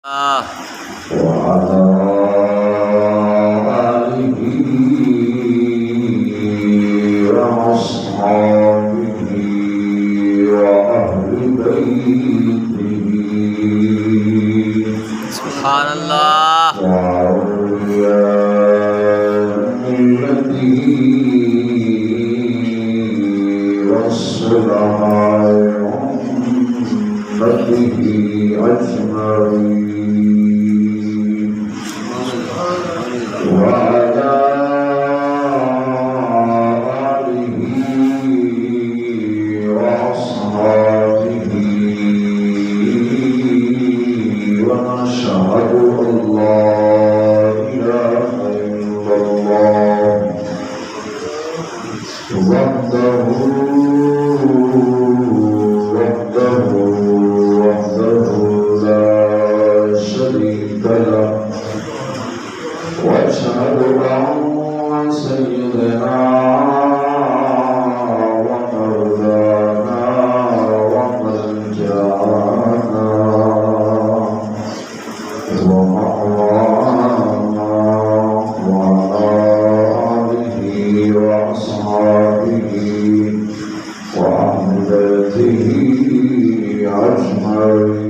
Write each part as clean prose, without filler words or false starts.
وعلى آله وأصحابه وأهل بيته سبحان اللہ وأولياء ملته والصلحاء أمته أجمعين وعلى آله وأصحابه ونشهد أن لا إله إلا الله وحده لا شريك له واشهد ان سيدنا ومولانا وملجانا ومأوانا وعلى آله وأصحابه وأهل بيته أجمعين.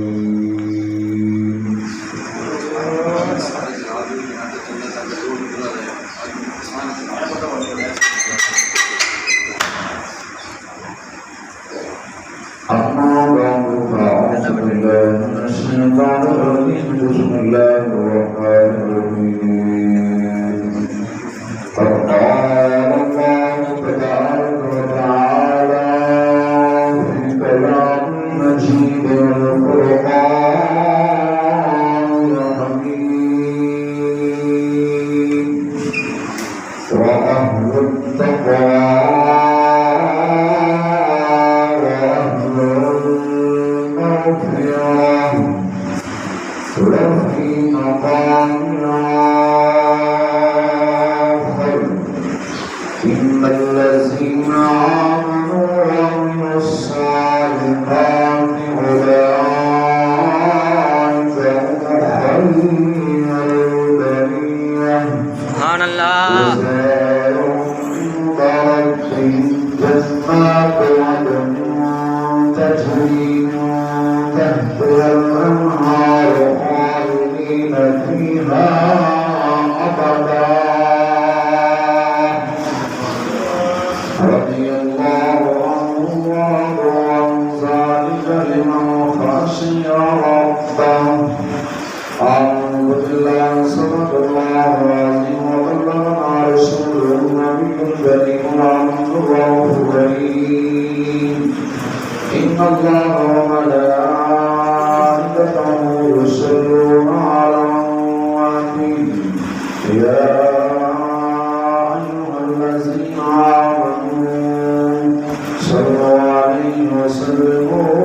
أما بعد فأعوذ بالله من الشيطان الرجيم. بسم الله الرحمن الرحيم. قد قال الله تبارك وتعالى في كلام المجيد والقرآن الحكيم وأهل التقوى وفي مقام آخر إن الذين آمنوا وعملوا الصالحات أولئك هم خير البرية سبحان اللہ جزاؤهم بربهم جنات عدن تجري من تحتها الأنهار خالدين فيها أبدا رضي الله عنهم ورضوا عن ذلك لمن خشي ربه. أعوذ بالله صدق الله العظيم وبلغنا رسوله النبي الكريم ورحمة الله الكريم. إن الله وملائكته يصلون على النبي يا أيها الذين آمنوا صلوا عليه وسلموا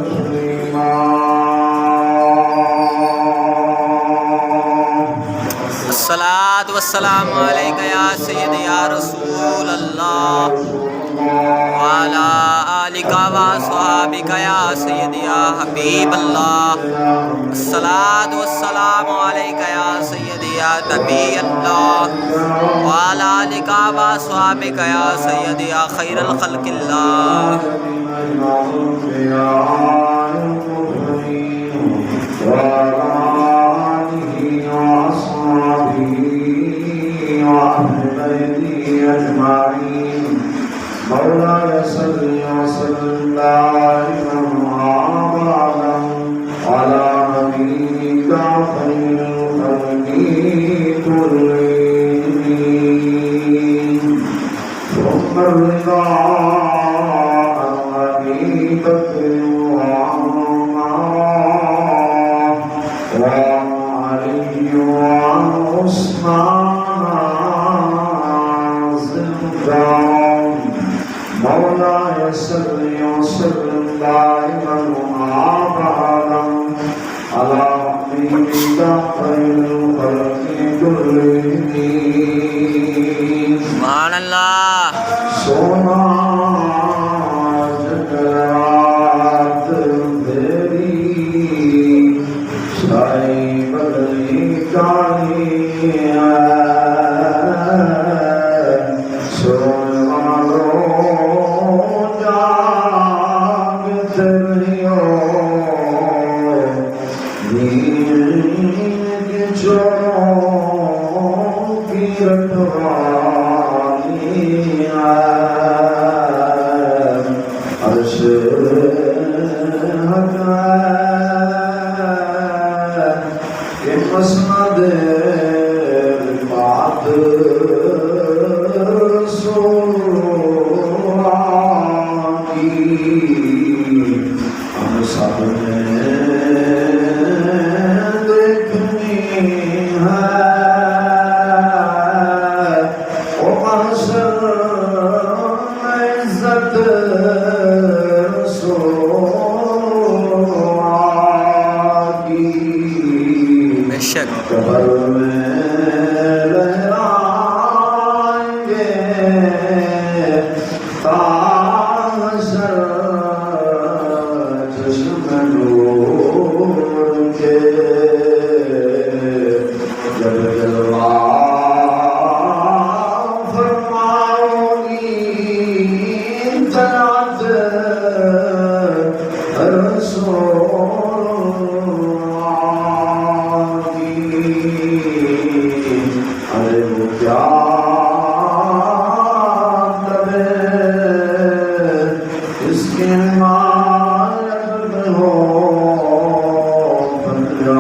تسليما. الصلاۃ والسلام علیک یا سیدی یا رسول اللہ وعلی آلک وصحبک یا سیدی یا حبیب اللہ. الصلاۃ والسلام علیک یا سیدی یا نبی اللہ وعلی آلک وصحبک یا سیدی یا خیر الخلق اللہ. أجمعين. مولاي صل وسلم دائما أبدا على نبيك خير الخلق كلهم. ثم الرضا عن أبي بكر وعمر وعن علي وعن عثمان مولاي صل وسلم دائما أبدا على حبيبك خير الخلق كلهم. سبحان اللہ سونا جگرات تیری مسند رفعت رسولہ کی ہم سب نے دیکھنی ہے وہ محشر میں عزت رسولہ کی بے شک قبر میں لہرائیں گے تا حشر چشم نور کے جب جلوہ فرماؤ گی جنات رسول کی ارے وہ کیا کرے اس کی حمایت میں ہو بندہ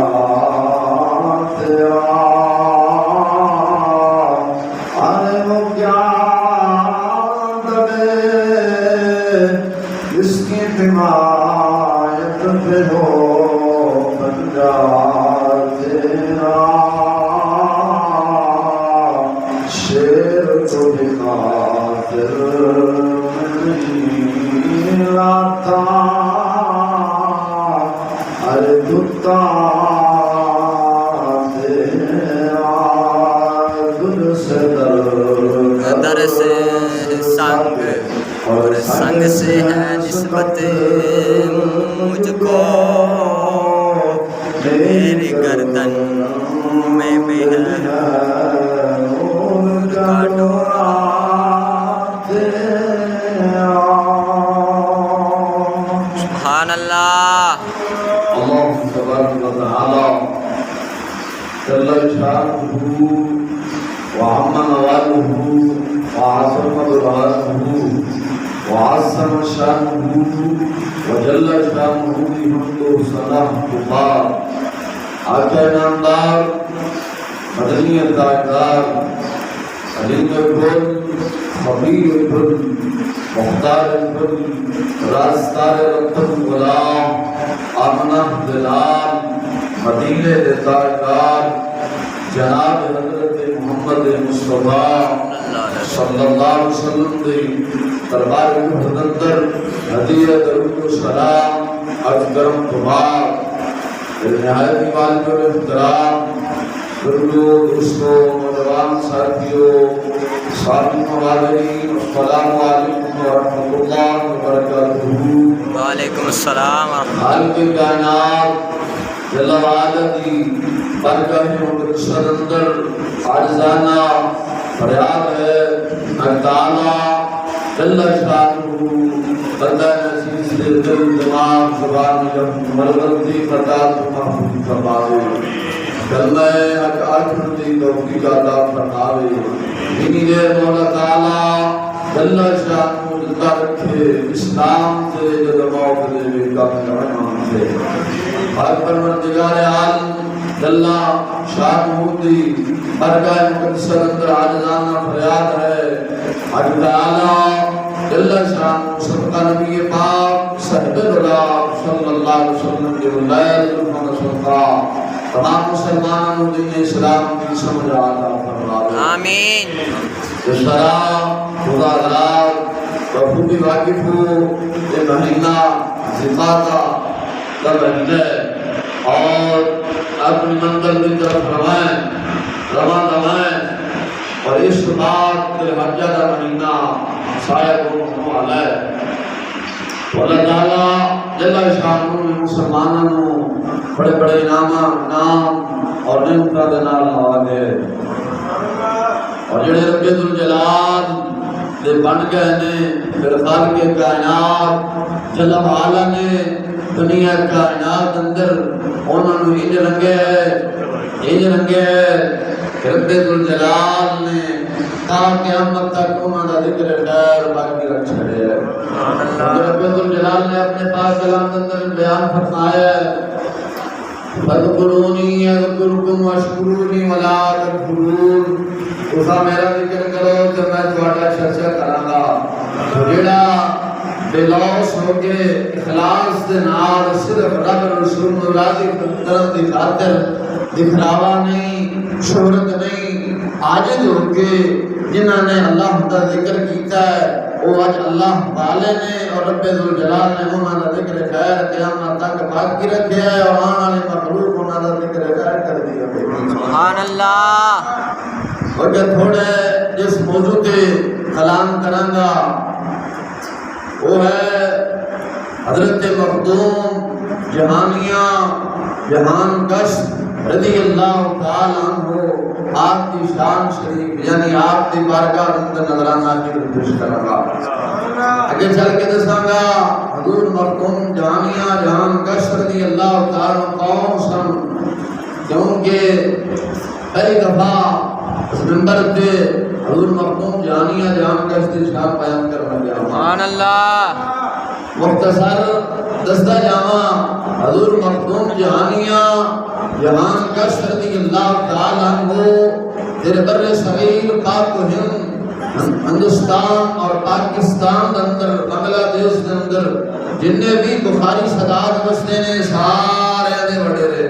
تیرا ارے وہ کیا کرے اس کی حمایت میں ہو بندہ تیرا شیر کو بھی خاطر نہیں لاتا ارے دتا تیرا دل سے در سے سنگ اور سنگ سے ہے نسبت مجھ کو میری گردن میں بھی ہے نور کا ڈورا تیرا سبحان اللہ اللہ تبارک و تعالی جل شانہ وعم نواله وعظم برهانه وعظم شانه وجل شانه بحمد وثناء وقار آقا نامدار مدنی اداکار علیم الکل خبیر الکل مختار الکل راستار رتب غلام آمنہ دلال مدینہ اداکار جناب حضرت محمد مصطفیٰ صلی اللہ علیہ وسلم دی دربار مقدر ہدیہ درود و سلام عرض کرم تمہار نہایت والد و احترام بردو دوستوں نوجوان ساتھیوں ساتھی مبادرین السلام علیکم ورحمۃ اللہ وبرکاتہ وعلیکم السلام ورحمۃ خالق کائنات جل وعلا دی برگاہ مقدس اندر عاجزانہ فریاد ہے اللہ تعالیٰ جل شانہ بندہ نصیب سے دل دماغ زبان جب مرغتی فتات محفوظ فرماوے کلمہ حق آخرتی توفیق عطا فرماوے انہی دیر مولا تعالیٰ جل شانہ زندہ رکھے اسلام سے جد موت دے بے کام رحمان سے حق پروردگار عالم جل شانہ دی برگاہ مقدس اندر عاجزانہ فریاد ہے حق تعالیٰ جل شانہ صدقہ نبی پاک صحب اللہ صلی اللہ علیہ وسلم کے ولایت الفن صدقہ تمام مسلمانوں دین اسلام کی سمجھ آتا فرماوے آمین اس طرح خدا دار بخوبی واقف ہو یہ مہینہ زکاة کا مہینہ اور اپنی منزل کی طرف روائیں اور اس بات کے حجہ کا مہینہ شاید ہونے والا ہے اللہ تعالیٰ جل شانہ نے مسلمانوں بڑے بڑے انعام اور نعمتاں دے نال نوازے اور جڑے رب ذوالجلال دے بن گئے نے پھر خالق کائنات جل وعلا نے دنیا کائنات اندر انہوں نے انج رنگے رب ذوالجلال نے تا قیامت تک انہوں کا ذکر خیر باقی رکھ چھڑے ہے رب ذوالجلال نے اپنے پاک کلام کے اندر بیان فرمایا ہے فاذکرونی اذکرکم واشکرونی ولا تکفرون. تسا میرا ذکر کرو تو میں تہاڈا چرچا کراں گا. جڑا بلاس ہو کے اخلاص دے نال صرف رب رسول نوں راضی کرن دی خاطر دکھلاوا نہیں، شہرت نہیں، عاجز ہو کے جنہاں نے اللہ دا ذکر کیتا ہے وہ اج اللہ والے نے اور رب ذوالجلال نے انہاں دا ذکر خیر قیامت تک باقی رکھیا ہے اور آنے والے مخلوق انہاں دا ذکر خیر کر دیا. سبحان اللہ. اور کہ تھوڑے جس موضوع تے کلام کراں گا وہ ہے حضرت مخدوم جہانیہ جہان کش رضی اللہ تعالیٰ عنہ آپ کی شان شریف یعنی آپ کی بارگاہ اندر نظرانہ کی پیش کراں گا. آگے چل کے دساں گا حضور مخدوم جہانیہ جہان کش رضی اللہ تعالیٰ قوم سن کیونکہ پہلی دفعہ اس منبر پہ حضور مخدوم جہانیہ جہان کش کی شان بیان کرنا گیا. سبحان اللہ. مختصر دستہ جامع حضور مخدوم جہانیہ جہان کش رضی اللہ تعالیٰ عنہ تیرے بر صغیر پاک و ہند ہندوستان اور پاکستان اندر بنگلہ دیش کے اندر جننے بھی بخاری صداد بستے نے سارے دے بڑے رہے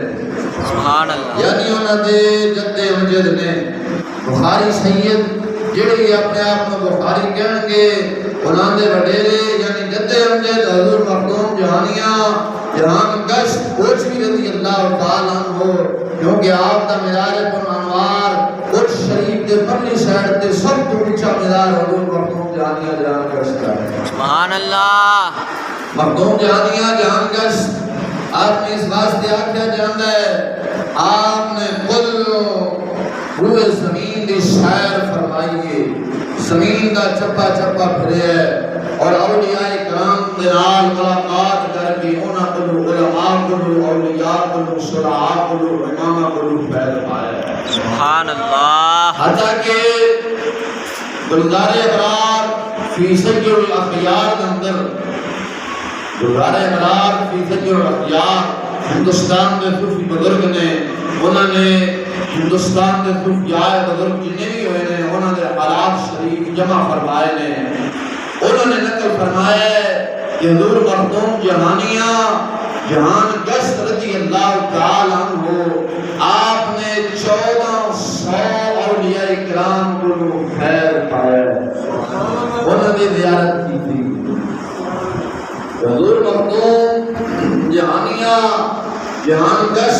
سبحان اللہ. یعنی انہاں دے جدے امجد نے بخاری سید جڑے اپنے آپ میں بخاری کہیں گے انہاں دے وڈیرے یعنی جدے امجد حضور مخدوم جہانیہ جہان کش کوچوی رضی اللہ تعالیٰ عنہ کیونکہ آپ دا مزار پر انوار کوچ شریف دے پرلی سائڈ تے سب تو اونچا مزار حضور مخدوم جہانیہ جہان کش کا ہے. سبحان اللہ. مخدوم جہانیہ جہان کش آپ نے اس واسطے آکھیا جاندا ہے آپ نے کل روئے زمین دی شاعر فرمائیے زمین دا چپا چپا پھرے اور اولیاء کرام دے نال ملاقات کر کے انہاں کولوں علماء کولوں اولیاء کولوں شرعاء کولوں اماماں کولوں فیض پایا. سبحان اللہ. حتیٰ کہ گلزار ابرار فی سجر الاخیار کے اندر گلزار ابرار فی سجر الاخیار ہندوستان کے صوفی بزرگ نے انہوں نے ہندوستان کے صوفیاء بزرگ جنہیں بھی ہوئے نے انہوں نے حالات شریف جمع فرمائے نے انہوں نے نقل فرمایا کہ حضور مخدوم جہانیہ جہان کش رضی اللہ تعالیٰ عنہ آپ نے 1400 اولیاء اکرام کو خیر پایا انہوں نے زیارت کی تھی. حضور مخدوم جہانیہ جہان کش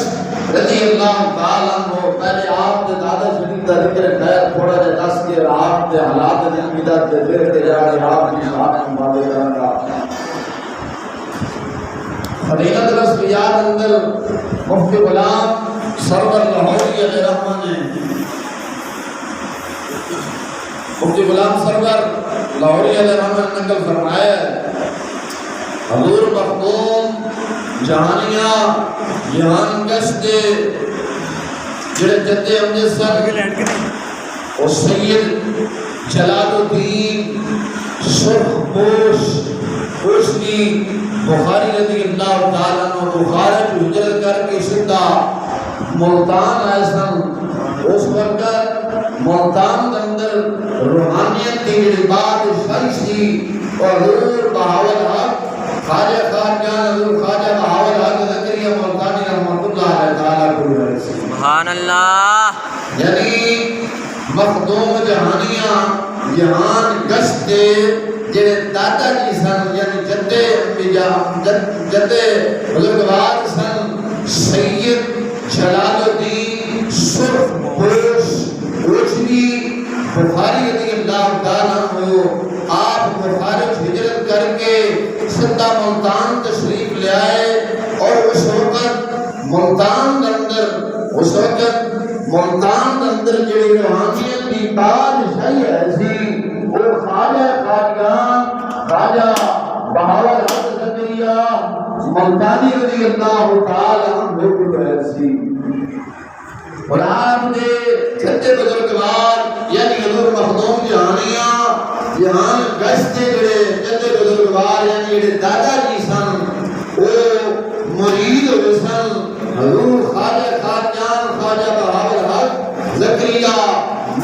رضی اللہ تعالیٰ عنہ پہلے آپ کے دادا شریف کا ذکر خیر تھوڑا جا دس کے آپ کے حالات دل بدعت کے پھر کے جا رہے آپ کی شاعت میں باتیں کریں گا. فضیلت رسویات اندر مفتی غلام سرور لاہوری علیہ رحمہ نے مفتی غلام سرور لاہوری علیہ رحمہ نے نقل فرمایا حضور مخدوم جہانیہ جہان کش دے جڑے جدے امجد سر اور سید جلال الدین سرخ پوش پوشنی بخاری رضی اللہ تعالیٰ عنہ بخاری کی ہجرت کر کے سدھا ملتان آئے سن. اس وقت ملتان کے اندر روحانیت کی جڑی بات شاہی سی اور حضور بہاول حق خواجہ خواجہ حضور خواجہ بہاول حق زکریا ملتانی رحمۃ اللہ علیہ تعالیٰ کو ہے. سبحان اللہ. یعنی مخدوم جہانیہ جہان کش دے جڑے دادا جی سن یعنی جدے بزرگوار سن سید جلال الدین سرخ پوش روشنی بخاری رضی اللہ تعالیٰ عنہ آپ بخاری ہجرت کر کے سدھا ملتان تشریف لے آئے اور اس وقت ملتان کے اندر جڑی روحانیت کی بادشاہی ایسی وہ خواجہ خواجہ بہاول حق زکریا ملتانی رضی اللہ تعالیٰ عنہ کو ایسی. اور آپ نے چھتے بزرگوار یعنی حضور مخدوم جہانیہ جہان کش دے جڑے چھتے بزرگوار یعنی جڑے دادا جی سن وہ مرید ہوئے سن حضور خواجہ خواجان خواجہ بہاول حق زکریا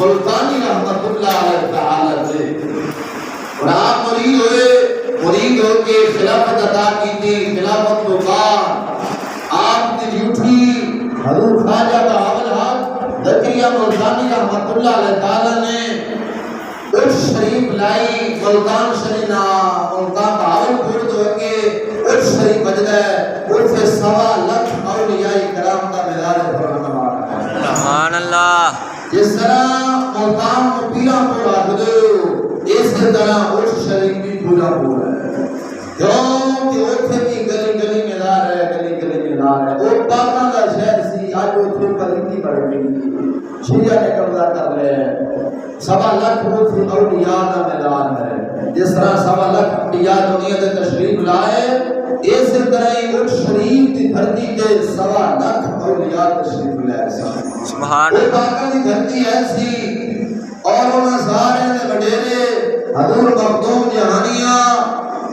ملتانی رحمت اللہ علیہ تعالی سے، اور آپ مرید ہوئے، مرید ہو کے خلافت عطا کی تھی، خلافت کو بعد آپ کی ڈیوٹی حضور خواجہ بہاول حق زکریا ملتانی رحمت اللہ علیہ تعالی نے اس شریف لائی ملتان شرینا ملتان بہاول پور دو کے اس شریف مجدہ اس سے 1.25 لاکھ اولیاء کرام کا مزار ہے۔ سبحان اللہ۔ جس طرح ملتان کو پیرا پور آدھو اس طرح اس شریف بھی پورا پور ہے، کیونکہ اتھے بھی گلی گلی مزار ہے، گلی گلی مزار ہے۔ وہ پاکاں کا شہر سی، آج اتھے پلیتی بڑھ گئی، شیعہ نے قبضہ کر لے، 1.25 لاکھ اتھے اولیاء کا میدان ہے۔ جس طرح 1.25 لاکھ اولیاء دنیا سے تشریف لائے، اس طرح ہی اس شریف کی دھرتی کے 1.25 لاکھ اولیاء تشریف لائے۔ سبحان وہ پاکاں کی دھرتی ایسی، اور انہاں سارے نے وڈیرے حضور مخدوم جہانیاں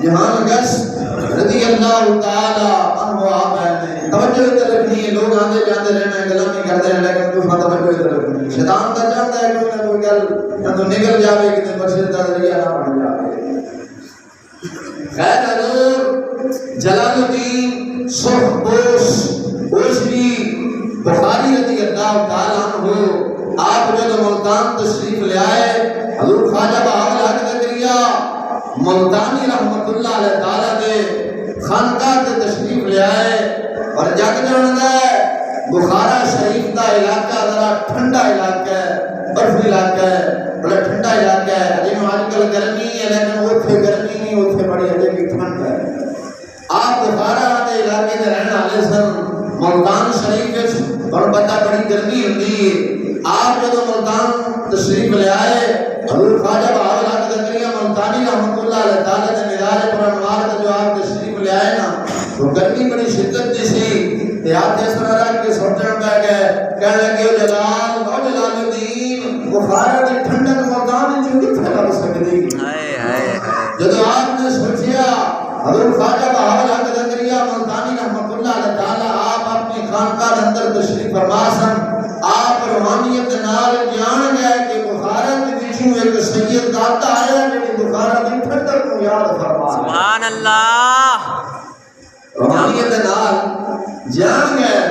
جہان گشت رضی اللہ تعالی عنہ آپ ہیں۔ توجہ ادھر رکھنی ہے، لوگ آندے جاندے رہنا ہے، گلاں نہیں کرتے رہنا، لیکن تو توجہ ادھر رکھنی ہے۔ شیطان کا چاہتا ہے کہ کوئی گل یا تو نکل جاوے کہ بشیر کا ذریعہ نہ بن جاوے۔ خیر حضور جلال الدین سرخ پوش اوشوی بخاری رضی اللہ تعالی عنہ آپ جب ملتان تشریف لے آئے، حضور خواجہ بہاول حق زکریا ملتانی رحمت اللہ علیہ تعالی دے خانقاہ سے تشریف لے آئے، اور جگ جاندا ہے بخارا شریف کا علاقہ ذرا ٹھنڈا علاقہ ہے، برف علاقہ ہے، بڑا ٹھنڈا علاقہ ہے۔ جی آج کل گرمی ہے لیکن اتھے گرمی نہیں، اتھے بڑی اجے بھی ٹھنڈ ہے۔ آپ بخارا کے علاقے میں رہنے والے سن، ملتان شریف اور پتہ بڑی گرمی ہوتی ہے۔ آپ جب ملتان تشریف لے آئے، حضور خواجہ بہاول حق زکریا ملتانی رحمت اللہ علیہ تعالی نے مزار پر انوار کا جو آپ تشریف لے آئے نا، تو گرمی بڑی شدت دی سی، تے آپ اس طرح رکھ کے سوچن پہ گئے، کہنے لگے او جلال الدین بخارا کی ٹھنڈک ملتان جو کتنے لگ سکتی۔ جب آپ نے سوچیا حضور خواجہ بہاول حق زکریا ملتانی رحمت اللہ علیہ تعالی آپ اپنی خانقاہ اندر تشریف فرما سن، آپ روحانیت نال جان گئے کہ بخارا کے پیچھے ایک سید داتا آیا جو بخارا کی ٹھنڈک کو یاد فرما۔ سبحان اللہ۔ روحانیت نال جان گئے،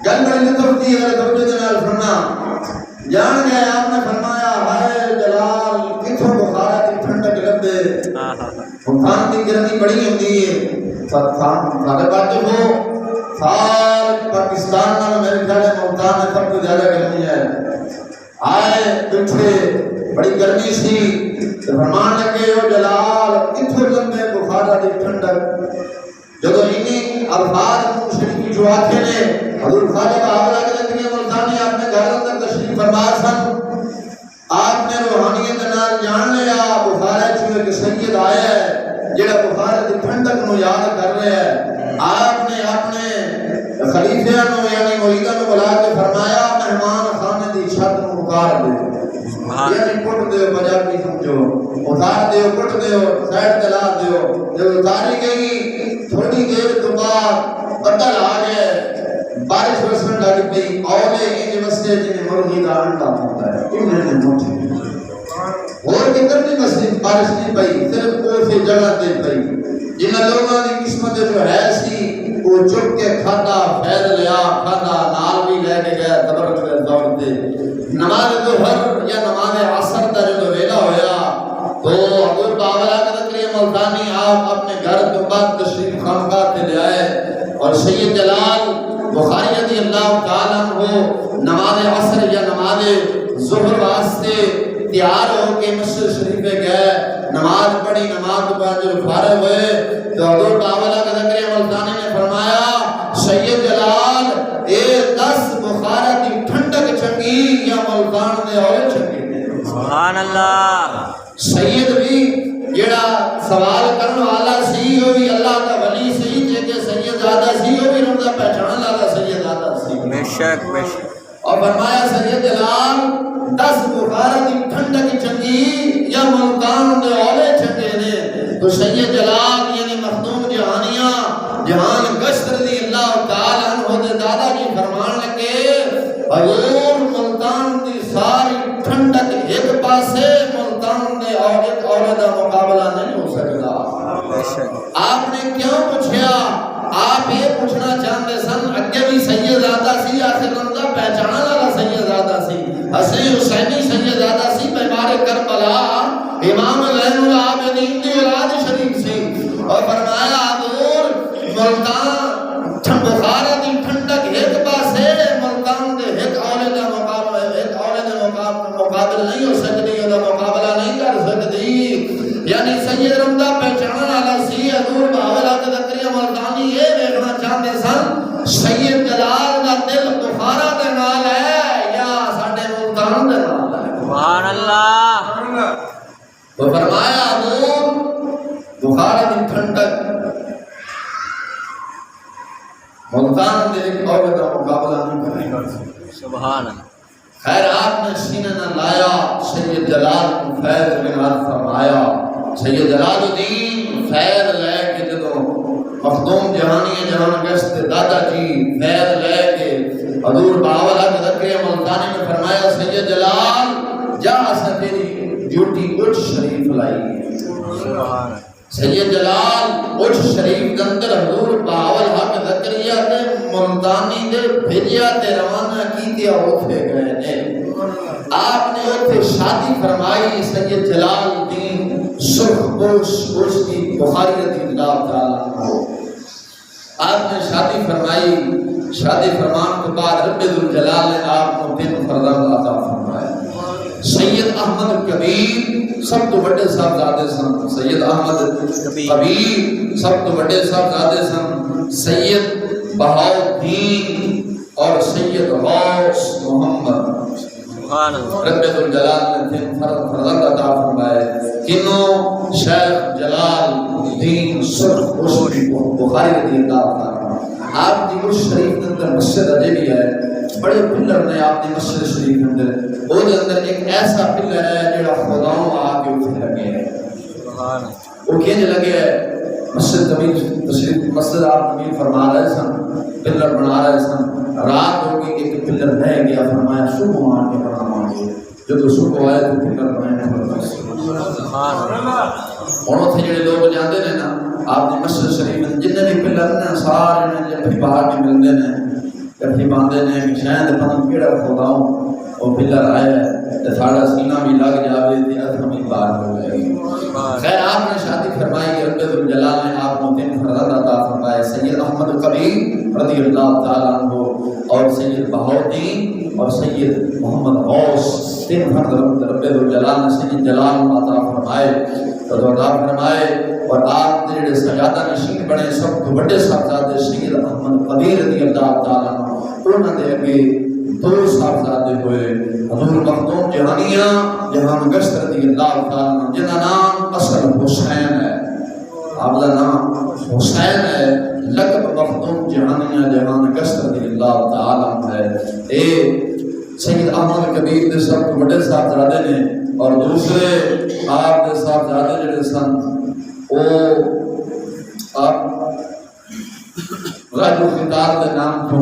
گل بڑی لطف دی ہے توجہ نال سننا، جان گئے آپ نے فرمایا ہائے جلال کتھوں بخارا کی ٹھنڈک لبے، ملتان کی گرمی بڑی ہوتی ہے، سارے باتیں ہو سارے پاکستان میں میرے خیال ہے ملتان میں سب کو زیادہ گرمی ہے۔ آئے بیٹھے بڑی گرمی سی، فرمان لگے او جلال کتھوں لمبے بخارا کی ٹھنڈک، جب انہیں الفاظ شریف جو آتے نے حضور خواجہ بہاول حق زکریا ملتانی آپ نے گھر اندر تشریف فرما سن، آپ نے روحانیت نال جان لیا بخارا چوں ایک سید آیا ہے جڑا بخارا کی ٹھنڈک نو یاد کر رہا ہے۔ آپ نے اپنے خلیفیاں نو یعنی مریداں نو بلا کے فرمایا مہمان خانے دی چھت نو اتار دے، یعنی پٹ دیو، پنجابی سمجھو، اتار دیو، پٹ دیو، سائڈ چلا دیو۔ جب اتاری گئی تھوڑی دیر تو بعد بدل آ گئے، بارش برسن لگ پئی، اولے انج وسے جنہیں مرغی دا انڈا ہوتا ہے، انہیں نے موٹی اور کدھر بھی مسجد بارش نہیں پئی، صرف اسی جگہ تے پئی۔ جن لوگوں کی قسمت جو ہے سی وہ چپ کے کھاتا فیض لیا، کھاتا نال بھی لے کے گیا تبرک کے دور تے۔ نماز ظہر یا نماز عصر کا جو ویلا ہویا تو حضور بہاول حق زکریا ملتانی آپ اپنے گھر کے بعد تشریف خانقاہ سے لے آئے، اور سید جلال بخاری رضی اللہ تعالیٰ عنہ نماز عصر یا نماز ظہر واسطے تیار ہو کے مسجد شریف میں گئے، نماز پڑھی، نماز کے بعد جب فارغ ہوئے تو حضور بہاول حق زکریا ملتانی نے فرمایا سید جلال اے 10 بخارا کی ٹھنڈک چنگی یا ملتان دے اور چنگی؟ سبحان اللہ۔ سید بھی جڑا سوال کرنے والا سی وہ بھی اللہ کا ولی سی، جے سید زیادہ سی وہ بھی رمضا پہچان والا سید زیادہ سی، بے شک بے شک۔ اور فرمایا سید جلال 10 بخارا کی ٹھنڈک چنگی یا ملتان دے اولے چنگے نے؟ تو سید جلال یعنی مخدوم جہانیاں جہان گشت رضی اللہ تعالی عنہ دے حضور ملتان دی ساری ٹھنڈک ایک پاسے ملتان دے اور ایک عورت کا مقابلہ نہیں ہو سکتا. آپ نے کیوں پوچھا؟ آپ یہ پوچھنا چاہتے سن اگے بھی سیدزادہ سی، آخر رمضہ پہچانا والا سیدزادہ سی، حسین حسینی سیدزادہ سی، بیمار کربلا امام زین العابدین دی اولاد شریف سی. اور فرمایا حضور ملتان بخارا دی ٹھنڈک ایک پاسے ملتان دے ایک عورت دا مقابلہ مقابل نہیں ہو سکتی، وہ مقابلہ نہیں کر سکتی. یعنی سید رمضہ پہچانا والا سی. حضور بہاول حق زکریا ملتانی یہ دیکھنا چاہتے سن سید جلال دا دل بخارا دے نال ہے یا ساڈے ملتان دے نال ہے. سبحان اللہ. تو فرمایا حضور بخارا دی ٹھنڈک ملتان دے ایک عورت کا مقابلہ نہیں کر سکتی. سبحان اللہ. خیر آپ نے سینہ نہ لایا، سید جلال کو فیض بناد فرمایا. سید جلال الدین فیض لے کے جدو مخدوم جہانی جہان گشت دادا جی فیض لے کے حضور بہاول حق زکریا ملتانی نے فرمایا سید جلال جا اسا تیری ڈیوٹی اٹھ شریف لائی. سبحان اللہ. سید جلال اٹھ شریف دندر حضور بہاول حق زکریا نے ملتانی دے بھیجیا تے روانہ کی دیا اوتھے گئے نے. آپ نے اوتھے شادی فرمائی سید جلال الدین سرخ پوش کی بخاری رضی اللہ تعالیٰ عنہ. آپ نے شادی فرمائی. شادی فرمان کے بعد رب ذوالجلال نے آپ کو 3 فرزند عطا فرمائے. سید احمد کبیر سب تو بڑے صاحبزادے سن. سید احمد کبیر سب تو بڑے صاحبزادے سن. سید بہاؤدین اور سید غوث محمد رب ذوالجلال نے 3 فرزند عطا فرمائے. کنوں شیخ جلال الدین سرخ پوشی بخاری رضی اللہ تعالیٰ. آپ کی اس شریف کے اندر مسجد اجے بھی ہے، بڑے پلر نے آپ کی مسجد شریف کے اندر. وہ اندر ایک ایسا پلر ہے جڑا خداؤں آ کے اتنے لگے ہے. وہ کینج لگے ہے مسجد تشریف مسجد آپ نبی فرما رہے سن، پلر بنا رہے سن. رات ہو گئی ایک پلر رہ گیا. فرمایا صبح مان کے بنا گے. جب صبح آئے تو پلر بنائے. ہوں اتنے جڑے لوگ جاتے ہیں نا آپ کی مسجد شریف جن بھی پلر نے سارے جفی پا کے ملتے ہیں، جفی باندھے نے کہ شاید پتہ کہڑا خداؤں وہ پلر آیا ہے تو ساڑا سینہ بھی لگ جاوے تو اتنا بھی بار ہو جائے گی. خیر آپ نے شادی فرمائی. رب ذوالجلال نے آپ کو 3 فرزند عطا فرمائے. سید احمد کبیر رضی اللہ تعالیٰ عنہ اور سید بہاؤدین اور سید محمد غوث 3 فرزند رب ذوالجلال نے سید جلال عطا فرمائے. عطا فرمائے. اور آپ نے سجادہ نشین بنے سب تو بڑے صاحبزادے سید احمد کبیر رضی اللہ تعالیٰ عنہ. انہوں نے اگے 2 صاحبزادے ہوئے حضور مخدوم جہانیہ جہان گشت رضی اللہ تعالیٰ عنہ جنہا نام اصل حسین ہے. آپ کا نام حسین ہے. لقب مخدوم جہانیہ جہان گشت رضی اللہ تعالیٰ عنہ ہے. سید احمد کبیر دے سب تو بڑے صاحبزادے نے. اور دوسرے آپ دے صاحبزادے جڑے سن وہ آپ راج الخطاب کے نام تو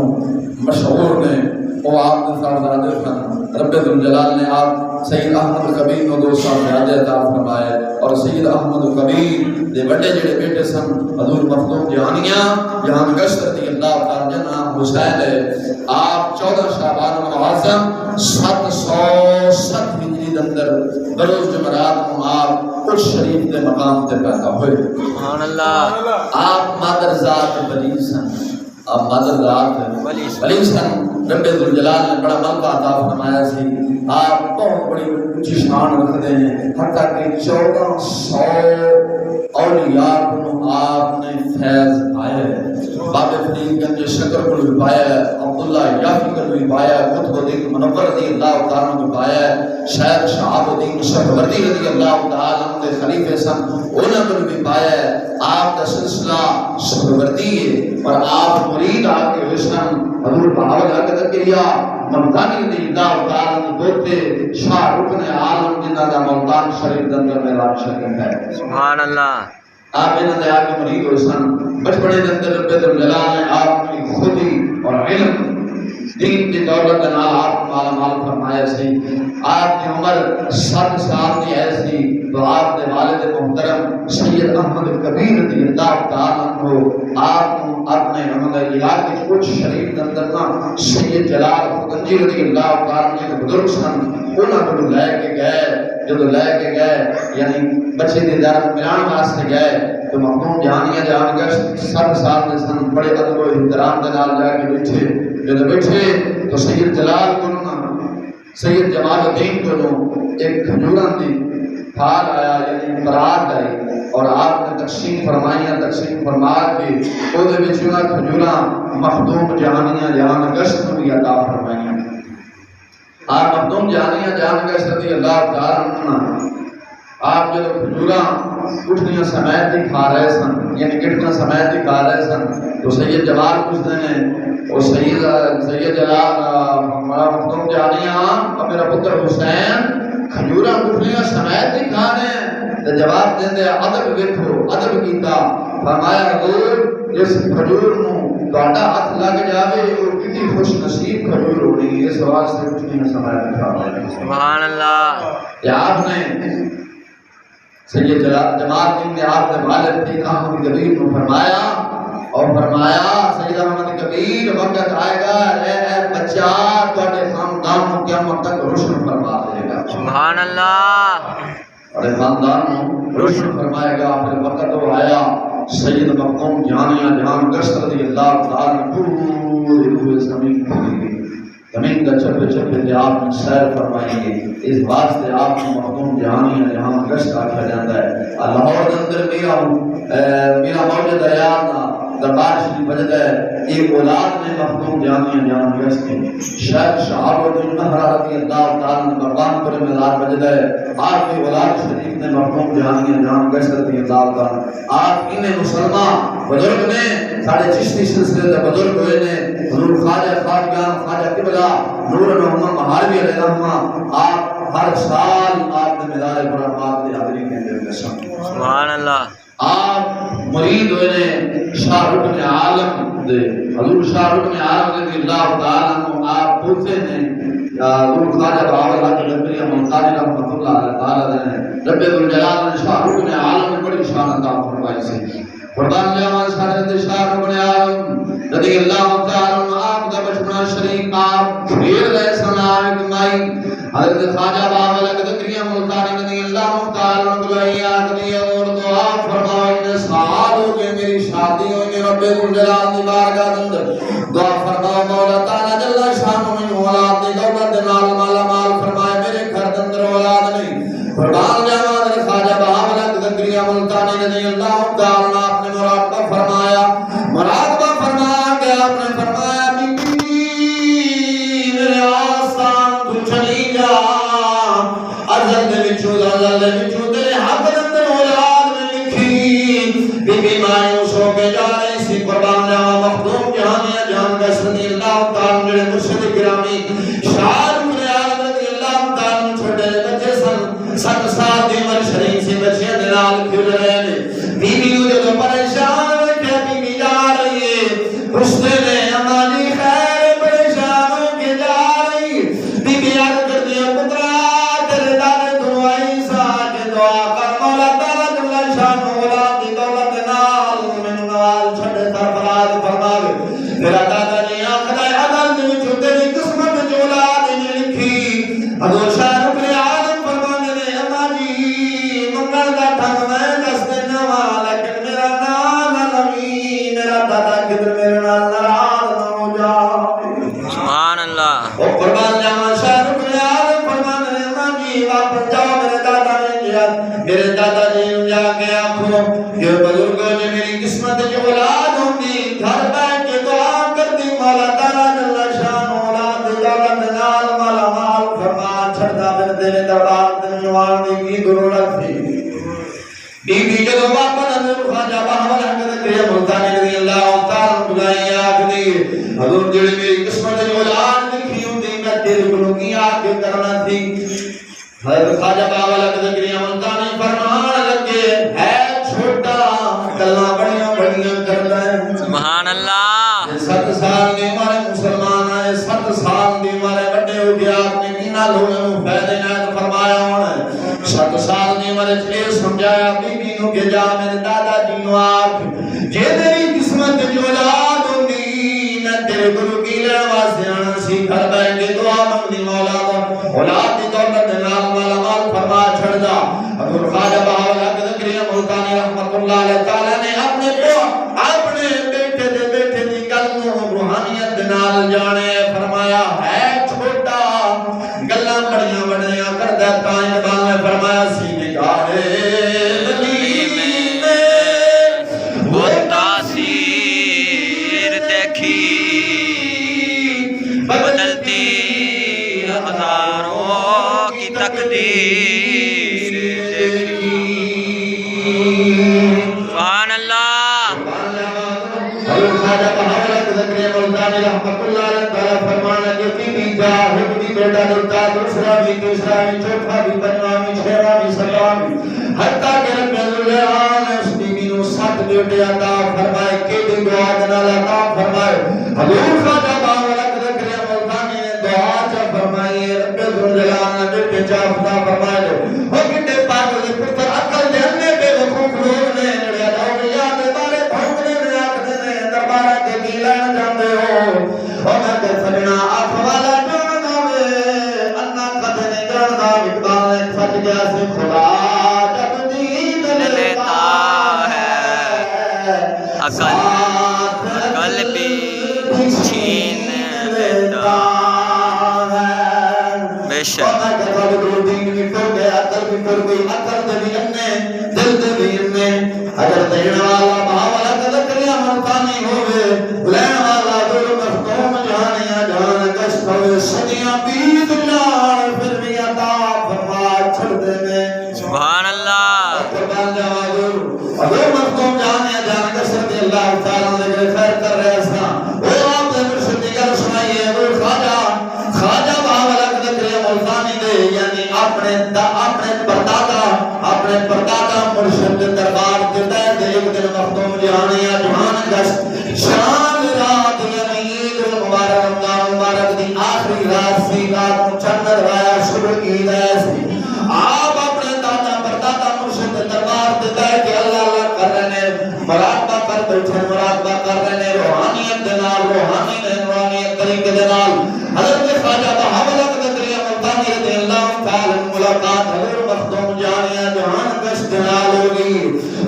مشہور نے. وہ آپ کے صاحبزادے سن. رب ذوالجلال نے آپ سید احمد کبیر کو 2 صاحبزادے عطا فرمائے. اور سید احمد کبیر دے بڑے جڑے بیٹے سن حضور مخدوم جہانیہ جہان گشت رضی اللہ تعالیٰ جنہ حسین ہے. آپ 14 شعبان المعظم 707 ہجری اندر بروز جمعرات کو آپ کچھ شریف کے مقام تے پیدا ہوئے. سبحان اللہ. آپ مادر ذات ولی سن. آپ مادر ذات ولی سن. رب ذوالجلال نے بڑا ملکہ عطا فرمایا سی. آپ بہت بڑی اونچی شان رکھتے ہیں حتیٰ کہ 1400 اولیاء کو آپ نے فیض پایا ہے. بابے فرید گنج شکر کو بھی پایا ہے. عبداللہ یافی کو بھی پایا ہے. قطب الدین منور رضی اللہ تعالیٰ کو پایا ہے. شیخ شہاب الدین سہروردی رضی اللہ تعالیٰ کے خلیفے سن انہوں کو بھی پایا ہے. آپ کا سلسلہ سہروردی ہے اور آپ مرید آپ کے حسن حضور بہاول حق زکریا ملتانی رضی اللہ تعالیٰ کے دوتے شاہ رکن عالم جنہ کا ملتان شریف دندر میں رات شریف ہے. سبحان اللہ. آپ انہوں نے آگے مرید ہو سن. بچپنے دندر رب ذوالجلال نے آپ کی خودی اور علم دین کی دولت نہ آپ مالا مال فرمایا سی آپ کی عمر 7 سال کی ایسی تو آپ نے والد محترم سید احمد کبیر رضی اللہ تعالیٰ عنہ آپ کو اپنے علاقے کے کچھ شریف اندر سید جلال خدنجی رضی اللہ تعالیٰ عنہ بزرگ سن انہوں کو لے کے گئے جب لے کے گئے یعنی بچے دی دار ملان واسطے گئے تو مخدوم جہانیاں جان گئے 7 سال کے سن بڑے ادب و احترام کے نال جا کے بیٹھے جب بیٹھے تو سید جلال کو سید جمال الدین کو ایک کھجوراں دی پھال آیا یعنی برات آئی اور آپ نے تقسیم فرمائیاں تقسیم فرما کے وہ دے وچ انہاں کھجوراں مخدوم جہانیاں جان گشت بھی عطا فرمائیاں آپ مخدوم جہانیاں جان گشت رضی اللہ تعالی عنہ آپ جب کھجوراں اٹھنیاں سمیت ہی کھا رہے سن یعنی گٹیاں سمیت ہی کھا رہے سن تو سید جمال پوچھتے ہیں اور سید جلال ہمارا مخدوم جہانیاں اور میرا پتر حسین کھجوراں گٹھلیاں سمیت ہی کھا رہے ہیں تو جواب دیں دے ادب دیکھو ادب کیتا فرمایا حضور اس کھجور نو تہاڈا ہاتھ لگ جاوے اور کتنی خوش نصیب کھجور ہونی اس واسطے گٹھلیاں سمیت کھا رہے ہیں سبحان اللہ یا آپ نے سید جمال الدین نے آپ نے والد تھی احمد کبیر کو فرمایا اور فرمایا سید احمد کبیر وقت آئے گا اے بچہ تواڈے خاندان کو قیامت تک روشن فرما دے گا سبحان اللہ اور خاندان کو روشن فرمائے گا پھر وقت وہ آیا سید مقدوم جہانیاں جہان گشت رضی اللہ تعالی پورے ہوئے زمین پر زمین کا چپے چپے دے آپ نے سیر فرمائیں گے اس واسطے آپ کو مخدوم جہانیاں جہاں گشت آکھا جاتا ہے لاہور اندر میرا موجود ہے یاد دربار شریف وجد ہے ایک اولاد میں مخدوم جہانیاں جہاں گشت ہیں شیخ شہاب الدین نہرہ رضی اللہ تعالیٰ نے بردان پر مزار وجد ہے آپ کی اولاد شریف نے مخدوم جہانیاں جہاں گشت رضی اللہ تعالیٰ آپ انہیں مسلمان بزرگ نے ساڑھے چشتی سلسلے سے بزرگ ہوئے نے حضور خواجہ خواجہ قبلہ نور محمد مہاروی علیہ الرحمہ آپ ہر سال آپ نے مزار برحمات نے حاضری کے اندر سبحان اللہ آپ مرید ہوئے نے شاہ رکن عالم دے حضور شاہ رکن عالم رضی اللہ تعالیٰ عنہ آپ پوچھتے ہیں حضور خواجہ باولا کی لبری منقانی رحمت اللہ تعالیٰ نے رب الجلال نے شاہ رکن عالم نے بڑی شان عطا فرمائی سے قربان جاواں سارے شاہ رکن عالم رضی اللہ تعالیٰ عنہ آپ کا بچپنا شریف آپ پھیر رہے سنا کمائی حضرت خواجہ باولا کی لبری منقانی رضی اللہ تعالیٰ عنہ دعائی آدمی اور دعا فرماؤ ان سال ہو گئے میری شادی ہو گئی رب الجلال دی بارگاہ اندر دعا فرماؤ مولا تعالی جل شانہ میں اولاد دی دولت نال مالا مال فرمائے میرے گھر اندر اولاد نہیں قربان جاواں حضرت خواجہ باولا کی لبری منقانی رضی اللہ تعالیٰ عنہ آپ نے مراقبہ فرمایا مراقبہ فرما کے آپ نے فرمایا بی میرے آسان تو چلی جا ازل دے وچوں ازل دے وچوں تیرے حق اندر اولاد میں لکھی بی بی مایوس ہو کے جا رہی سی قربان جاواں مخدوم جہانیاں جان گشت رضی اللہ تعالیٰ میرے مرشد گرامی شاہ رکن عالم رضی اللہ تعالیٰ چھوٹے بچے سن 7 سال دی عمر شریف سے بچے دلال کھل رہے نے بی بی جو پریشان ہو کے بی بی جا رہی ہے رشتے نے ہماری خیر پریشان ہو کے جا رہی بی بی عرض کر دیا پترا تیرے دادے دعائی سا کے دعا کر مولا تعالیٰ جل شانہ اولاد دی دولت نال من نال چھڑے سرفراز فرماوے تیرا دادا نے آخر ہے عدل دے وچوں تیری قسمت جو اولاد نے لکھی حضور شاہ رکن عالم فرمانے نے اما جی منگل دا ٹھن میں دس دینا وا لیکن میرا نام نبی میرا دادا کدھر میرے نال ناراض نہ ہو جائے سبحان اللہ او قربان جاواں شاہ رکن عالم فرمانے نے اما جی واپس جاؤ میرے دادا نے کیا میرے دادا جی جا کے آنکھوں یہ بزرگوں نے میری قسمت جو اولاد ہوگی گھر بیٹھ کے دعا کر دی مولا تعالیٰ جل شانہ اولاد دولت نال مالا مال فرما چھڑتا پھر تیرے دولت جوان دی کی ضرورت تھی بی بی جو واپس حضور خواجہ باولا کی لبری منقانی رضی اللہ تعالیٰ بلائی آکھدی حضور جڑی میری قسمت جو اولاد لکھی ہوندی میں تیرے کو کی آگے کرنا تھی حضرت خواجہ باولا کی لبری منقانی فرمان لگے ہے چھوٹا کلمہ بڑیاں بڑیاں کرتا ہے سبحان اللہ 7 سال کی عمر مسلمان ہے 7 جا میرے دادا جی نو آکھ جے میری قسمت جو اولاد ہوندی میں تیرے گرو کی لڑ واسطے آنا سی گھر بیٹھ کے دعا منگنی مولا اولاد دی دولت نال مالا مال فرما چھڑ جا حضور خواجہ بہاولا قدری ملتانی رحمت اللہ علیہ تعالی نے اپنے بیٹے دے بیٹے دی گل نو روحانیت نال جانے فرمایا ہے چھوٹا گلاں بڑیاں بڑیاں کردا تاں اقبال نے فرمایا سی نگاہ ولی میں وہ تاثیر دیکھی بدلتی ہزاروں کی تقدیر دیکھی سبحان اللہ حضور خواجہ بہاولا قدری ملتانی رحمت اللہ علیہ تعالی فرمانا کہ تیری جاہد دی بیٹا دیتا دوسرا بھی تیسرا بھی چوتھا بھی پنجواں بھی چھٹا بھی ساتواں بھی حتیٰ کہ رب العالمین نے اس بی بی نو 7 بیٹے عطا فرمائے کہ دی دعا نال عطا فرمائے حضور خواجہ بہاولا قدری ملتانی نے دعا چا فرمائی رب العالمین نے بیٹے چا عطا فرمائے او کتے پاگل دے پتر عقل دے انے بے وقوف لوگ نے جڑے اولیاء دے بارے بھونکنے نے آکھدے نے دربار تے کی لین جاندے ہو او میں تے سجنا اکھ والا جان ہوے انا کدے نہیں جاندا اقبال نے سچ گیا سے خدا جب دید لیتا ہے عقل بھی چھین لیتا ہے بے شک اگر دین والا بہاولا قدری ملتانی ہوئے لین والا دل مختوم جانیا جان گشت ہوئے سجیاں بیت جان پھر بھی عطا فرما چھڑ دینے سبحان اللہ قربان جاوا حضور مختوم جانیا جان گشت رضی اللہ تعالیٰ نے خیر کر رہے اسنا وہ آپ نے مرشد دیگر سنائیے وہ خواجہ بہاولا قدری ملتانی دے یعنی اپنے پردادا مرشد دربار دیتا ہے ایک دن مختوم جہانی جہان گشت شان رات یعنی عید مبارک رمضان مبارک دی آخری رات سی رات چند رایا شروع عید ایسی آپ اپنے دادا پردادا مرشد دربار دیتا ہے کہ اللہ اللہ کر رہے ہیں مراقبہ کر بیٹھے مراقبہ کر رہے ہیں روحانیت دنال روحانیت طریقے دنال حضرت خواجہ بہاولا قدری ملتانی رضی اللہ تعالی ملاقات حضور مختوم جانیا جہان گشت نال ہوگی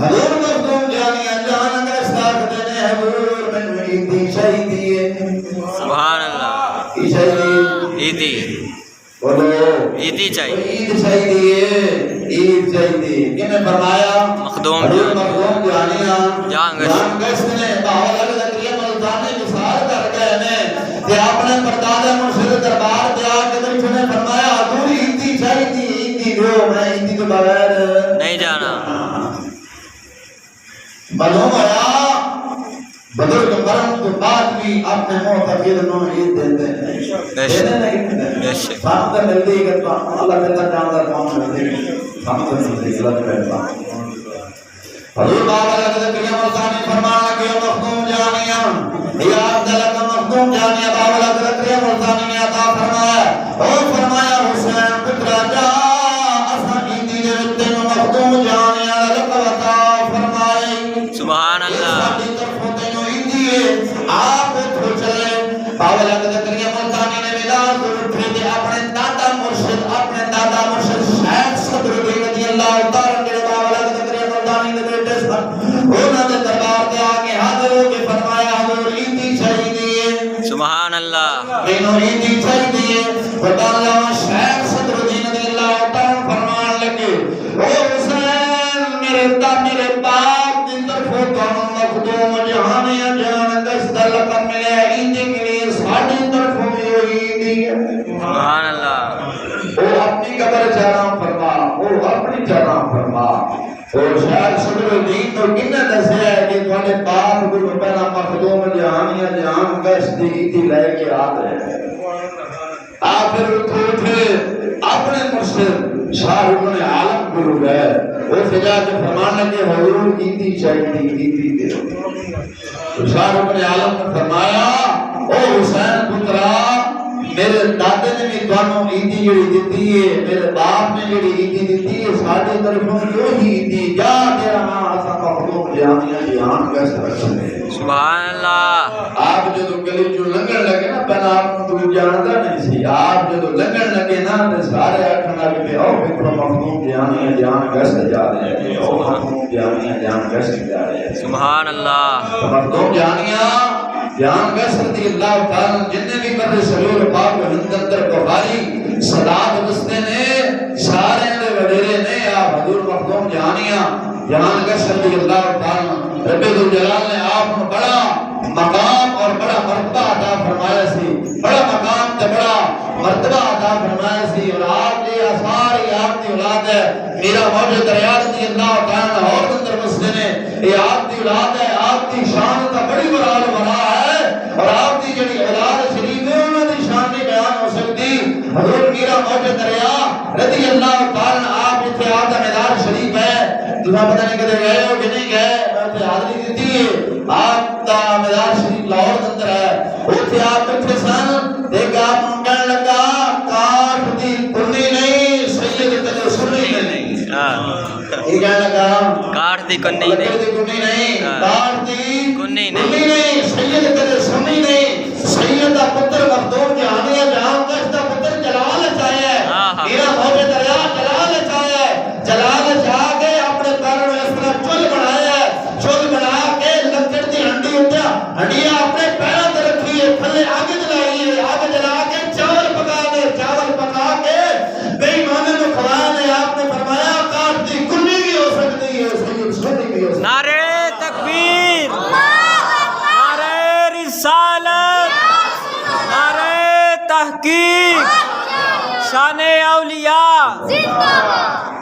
حضور مختوم جانیا جہان گشت آکھ دینے حضور میں عیدی شہیدی ہے سبحان اللہ عیدی بولو عیدی چاہیے عید شہیدی ہے عید شہیدی کنے فرمایا مخدوم جانیا جہان گشت نے بہاولا قدری ملتانی مثال کر گئے نے کہ اپنے پردادا مرشد دربار دے آ کے بیٹھے نے فرمایا حضور عیدی شہیدی عیدی جو میں عیدی کے بغیر نہیں جانا معلوم ہوا بزرگ مرن کے بعد بھی اپنے معتقد نو عید دیتے ہیں سامنے ملتی ہے کہ اللہ تعالیٰ جاندہ کام کرتے ہیں سامنے ملتی ہے غلط کرتا حضور بہاولا قدری ملتانی فرمانا کہ مخدوم جانیا یا عبداللہ کا مخدوم جانیا بہاولا قدری ملتانی نے عطا فرمایا اور فرمایا حسین پترا جا اسا عیدی دے وقت مخدوم جانیا لقب عطا فرمائی سبحان اللہ آپ اٹھو چلے بہاولا قدری ملتانی نے ملاد اٹھے دے اپنے دادا مرشد شیخ صدر رضی اللہ تعالیٰ کے بہاولا قدری ملتانی نے بیٹے سن انہوں نے دربار دے آگے حاضر ہو کے فرمایا حضور عیدی شہیدی ہے سبحان اللہ انہوں عیدی شہیدی ہے فرمایا شیخ صدر رضی اللہ تعالیٰ فرمان لگے او حسین میرے باپ دی طرفوں تو مخدوم جہانیاں جان گشت لقب ملے عیدی کے لیے ساڑھی طرفوں میں عیدی ہے سبحان اللہ وہ اپنی قبر جرام فرما وہ اپنی جرام فرما اور شاید صدر الدین تو کنہ دسے ہے کہ تھوڑے باپ گلو پہلا مخدوم جہانیاں جہان گشت عیدی لے کے آتے ہیں آخر اٹھے اپنے مرشد شاہ رکن عالم گلو گئے وہ فجا کے فرمان لگے حضور عیدی چاہیے عیدی دے شاہ رکن عالم نے فرمایا او حسین پترا میرے دادا دادے نے بھی تانوں عیدی جڑی دتی ہے میرے باپ نے جڑی عیدی دتی ہے ساڈے طرفوں جو ہی عیدی جا تیرا نام اسا مخلوق جانیاں جہان کیسے رکھ سکے سبحان اللہ آپ جدو گلی جو لنگن لگے نا پہلا آپ کو جانتا نہیں سی آپ جدو لنگن لگے نا تے سارے آکھن لگے پہ او ویکھو مخلوق جانیاں جہان کیسے جا رہے ہیں او مخلوق جانیاں جہان کیسے جا رہے ہیں سبحان اللہ مخلوق جانیاں جہان کیسے رضی اللہ تعالی جتنے بھی مرد سرور پاک و ہند اندر بخاری صداد بستے نے سارے دے وڈیرے نے آپ حضور مخلوق جانیاں جہان کیسے رضی اللہ تعالی رب ذوالجلال نے آپ کو بڑا مقام اور بڑا مرتبہ عطا فرمایا سی بڑا مقام تے بڑا مرتبہ عطا فرمایا سی اور آپ کی ساری آپ کی اولاد ہے میرا موجود دریا رضی اللہ تعالی اور اندر مسجد نے یہ آپ کی اولاد ہے آپ کی شان کا بڑی مرال بنا ہے اور آپ کی جڑی اولاد شریف ہے انہاں دی شان نہیں بیان ہو سکتی حضور میرا موجود دریا رضی اللہ تعالی آپ اتنے آپ کا میدان شریف ہے تمہیں پتہ نہیں کدے گئے ہو کہ نہیں گئے میں حاضری دیتی ہے آپ کا میدان شریف لاہور اندر ہے اتنے آپ بیٹھے سن دیکھ آپ کہنے لگا کاٹ دی کنی نہیں سید تلے سنی نہیں یہ کہنے لگا کاٹ دی کنی نہیں کاٹ دی کنی نہیں سید تلے سنی نہیں سید دا پتر مخدوم جہانیہ جہاں کا اس دا پتر جلال چاہیا ہے میرا موجود دریا جلال چاہیا ہے جلال چاہ کے اپنے پیروں میں اس طرح چل بنایا ہے چل بنا کے لکڑ دی ہنڈی اٹھا ہنڈیاں اپنے پیروں تے رکھی ہے تھلے آگ جلائی ہے آگ جلا کے چاول پکا کے بے ایمانوں کو کھلایا نے آپ نے فرمایا کاٹ دی کنی بھی ہو سکتی ہے سید سنی بھی ہو سکتی ہے نعرہ تکبیر نعرہ رسالت نعرہ تحقیق شان اولیاء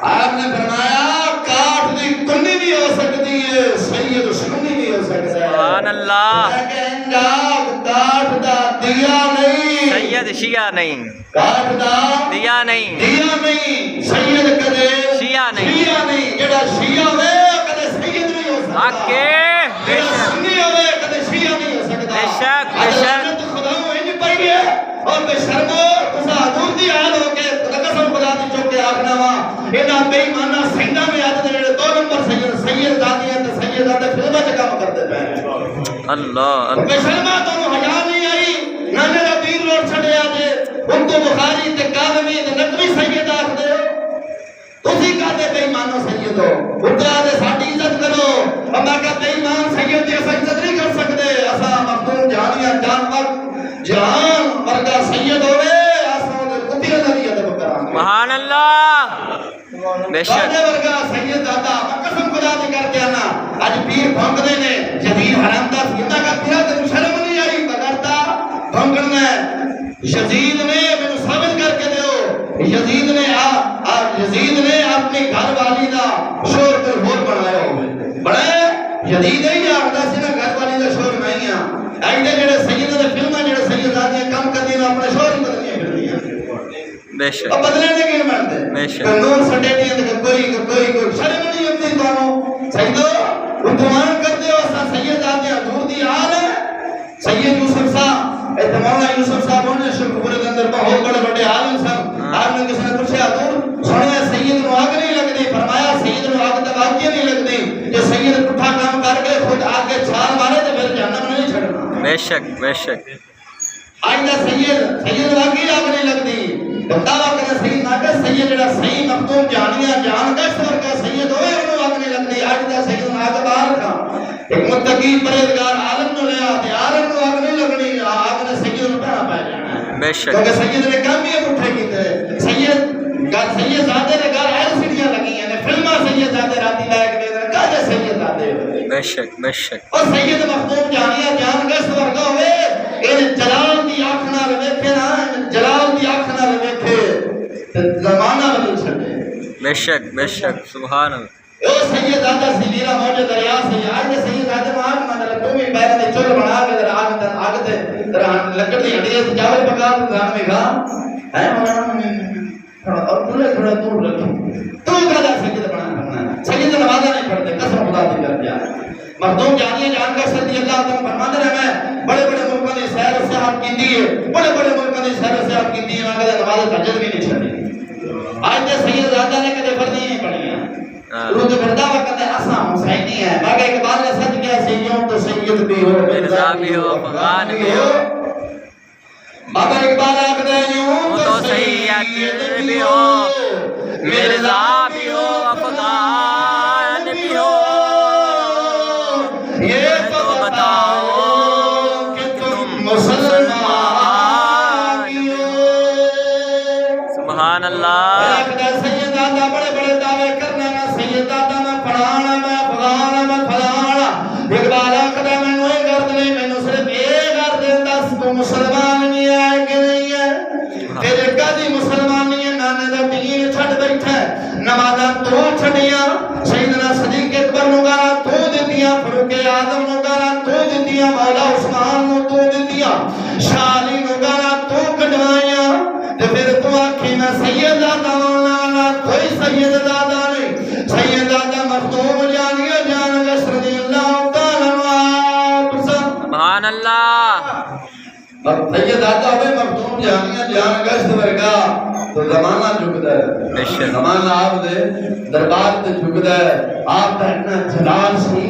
آپ نے فرمایا کاٹ دی کنی بھی ہو سکتی ہے سید سنی بھی ہو سکتا ہے سبحان اللہ لیکن کاٹ دا دیا نہیں سید شیعہ نہیں کاٹ دا دیا نہیں سید کدے شیعہ نہیں جڑا شیعہ ہوے کدے سید نہیں ہو سکتا آکے بے شک سنی ہوے کدے شیعہ نہیں ہو سکتا بے شک بے شک خدا انج پئی ہے اور بے شرمو تسا حضور دی حال ہو کے قسم خدا دی چوک کے آکھنا وا انہاں بے ایماناں سیندا میں آتے جڑے دو نمبر سید زادیاں تے سید زادے فلماں وچ کام کردے پے اللہ بے شرما تانوں حیا نہیں آئی نہ میرا دین روڈ چھڈیا جے ان کو بخاری تے کاظمی تے نقوی سید آکھدے ہو تسی کہتے بے ایمانو سید ہو خدا دے ساڈی عزت کرو اما کہ بے ایمان سید دی اساں عزت نہیں کر سکدے اساں مخدوم جہانیاں جہان ورگا سید ہوے اساں دے کتیاں دا بھی ادب کران سبحان اللہ بے شک ساڈے ورگا سید دادا قسم خدا دی کر کے انا اج پیر بھونکدے نے جدید حرام دا سیدھا کا پیا تے شرم نہیں آئی بغیرتا بھونکنا یزید نے مینوں ثابت کر کے دیو یزید نے اپنی گھر والی دا شور تے ہور بنایا ہوے بڑا یزید ہی آکھدا سی نا گھر والی دا شور نہیں آ ایندے جڑے سید دے فلماں جڑے سید زادیاں کم کردی نے اپنے شور ہی بدلنیاں پھردیاں بے شک اب بدلنے دے کی مانتے بے شک نور سٹے تے کوئی شرم نہیں ہوندی تانوں سیدو گمان کرتے ہو اساں سید زادیاں حضور دی حال ہے سید یوسف صاحب مولانا یوسف صاحب نے شکر کے اندر بہت بڑے بڑے عالم صاحب آپ نے کسی نے پوچھا حضور سنیا سید نو آگ نہیں لگدی فرمایا سید نو آگ تے واقعی نہیں لگدی جو سید پٹھا کام کر کے خود آگے چھال مارے تے پھر جہنم نہیں چھڑنا بے شک بے شک آج دا سید واقعی آگ نہیں لگدی تو دعویٰ کرے سید نہ کہ سید جڑا صحیح مخدوم جہانیاں جان کا سر کا سید ہوئے انہوں آگ نہیں لگدی آج دا سید نو آگ باہر تھا ایک متقی پرہیزگار عالم نو لیا تے عالم نو آگ نہیں لگنی آگ نے سید نو پہنا پے جانا بے شک کیونکہ سید نے کام یہ پٹھے کیتے سید زادے نے گھر ایل سیڈیاں لگی ہیں فلماں سید زادے راتی لائق دے کہتے سید زادے ہوئے بے شک بے شک اور سید مخدوم جہانیاں جان گشت ورگا ہوئے ان جلال دی آنکھ نال ویکھے نا جلال دی آنکھ نال ویکھے زمانہ بدل چھڈے بے شک سبحان اللہ او سید زادہ سی میرا موجود دریا سے آج سید زادہ آگ مطلب تم ہی بیرے دے چول بنا کے در آگ تے لکڑ دی ہڈی تے چاول پکا کے گھر میں کھا ہے اور تھوڑا دور رکھو تو کہدا سید بنا کرنا سید نمازاں نہیں پڑھتے قسم خدا دی کر دیا مخدوم جانیہ جان کا رضی اللہ تعالیٰ فرماتے ہیں میں بڑے بڑے ملکوں نے سیر و سیاحت کی دی ہے بڑے بڑے ملکوں نے سیر و سیاحت کی دی ہے میں کہتے نماز تہجد بھی نہیں چھڑی آج تے سید زادہ نے کہتے فرضی نہیں پڑھی ہیں روز بردہ وقت ہے اساں حسینی ہے میں کہ اقبال نے سچ کیا سیدوں تو سید بھی ہو مرزا بھی ہو افغان بھی ہو بابا اقبال آکھتے یوں تو سید بھی ہو مرزا بھی ہو افغان بھی ہو یہ تو بتاؤ کہ تم مسلمان ہو سبحان اللہ سید دادا بڑے بڑے دعوے کرنا میں سید دادا میں پڑھانا میں افغانا میں فلانا اقبال آکھدا میں نوئی گرد نہیں میں نو صرف ایک گرد دس تو مسلمان نہیں ہے کہ نہیں ہے تیرے قاضی مسلمان نہیں ہے نانے دا دین چھڑ بیٹھا ہے نمازاں تو چھڑیاں سیدنا صدیق اکبر نو گانا تو دیتیاں فاروق اعظم نو گانا تو دیتیاں مولا عثمان نو تو دیتیاں شاہ علی نو گانا تو کڈوائیاں تے پھر تو آکھی میں سید دادا والا کوئی سید دادا نہیں سید دادا مخدوم جانیہ جان گش رضی اللہ تعالی عنہ سبحان اللہ سید دادا ہوئے مخدوم جانیہ جان گش ورگا تو زمانہ جھکدا ہے زمانہ آپ دے دربار تے جھکدا ہے آپ دا اتنا جلال سی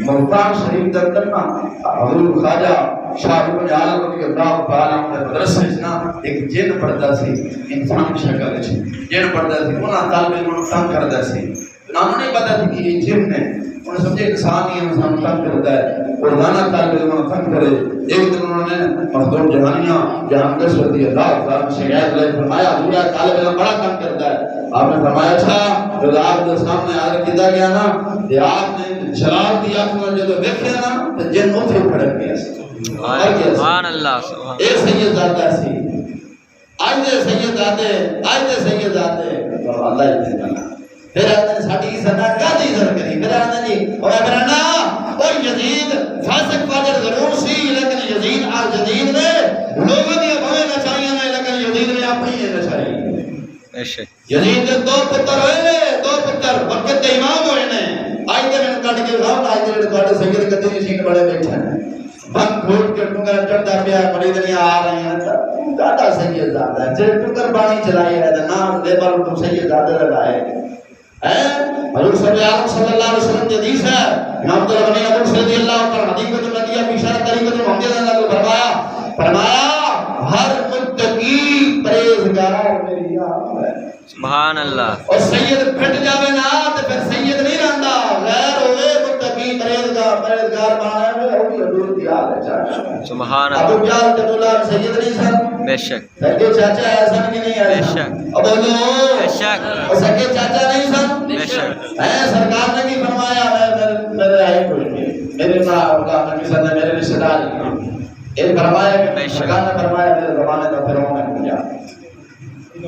ملتان شریف در تکنا حضور خواجہ شاہ رکن عالم رضی اللہ تعالیٰ عنہ مدرسے نا ایک جن پڑھتا سی انسان شکل ہے جن پڑھتا سی انہاں طالب علم تنگ کرتا سی انہوں نے پتا تھی کہ یہ جن ہے انہیں سمجھے انسان ہی انسان تنگ کرتا ہے اور دانا طالب علم تنگ کرے ایک دن انہوں نے مخدوم جہانیہ جہان گش رضی اللہ تعالیٰ شکایت لے فرمایا حضور طالب علم بڑا تنگ کرتا ہے آپ نے فرمایا اچھا جب آپ کے سامنے آدھر کیتا گیا نا کہ آپ نے جلال دیا اپنا جب دیکھے نا تو جن اتھے پھڑک گیا سبحان اللہ ایک سید زادہ سی آج دے سید زادے اللہ اتنے جانا پھر آدھے ساڑھی عزت گاڑی عزت کری پھر آدھے جی اور ابرانا اور یزید فاسق فاجر ضرور سی لیکن یزید اور یزید نے لوگوں دیا بھویں نہ چاہیے نا لیکن یزید نے اپنی یہ نہ چاہیے یزید نے دو پتر ہوئے دو پتر وقت دے امام ہوئے نے آج دے میں نے کاٹ کے کھاؤں آج دے میں نے سید قدیر سین بڑے بیٹھے ہیں بند گھوٹ کے ٹنگر چڑھتا پیا مریدنیاں آ رہی ہیں دادا سید زادہ ہے جب ٹنگر بانی چلائی ہے نام دے بار تم سید زادہ لگائے حضور صلی اللہ علیہ وسلم کی حدیث ہے امام عبدالغنی ابو رضی اللہ تعالی حدیث کو نبی کی اشارہ طریقہ میں محمد اللہ کو فرمایا ہر متقی پرہیزگار میری یاد ہے سبحان اللہ اور سید پھٹ جاوے نا تے پھر سید نہیں رہندا غیر ہوے متقی پرہیزگار مانا ہے وہ بھی حضور کی یاد ہے سبحان اللہ ابو جہل تے مولا سید نہیں سن بے شک سکے چاچا ایسا کہ نہیں ہے بے شک اب بولو بے شک اور سکے چاچا نہیں سن بے شک اے سرکار نے بھی فرمایا میرے آئے کوئی نہیں میرے ماں کا نبی صلی اللہ میرے رشتہ دار یہ فرمایا کہ سرکار نے فرمایا میرے زمانے کا فرعون نے پوچھا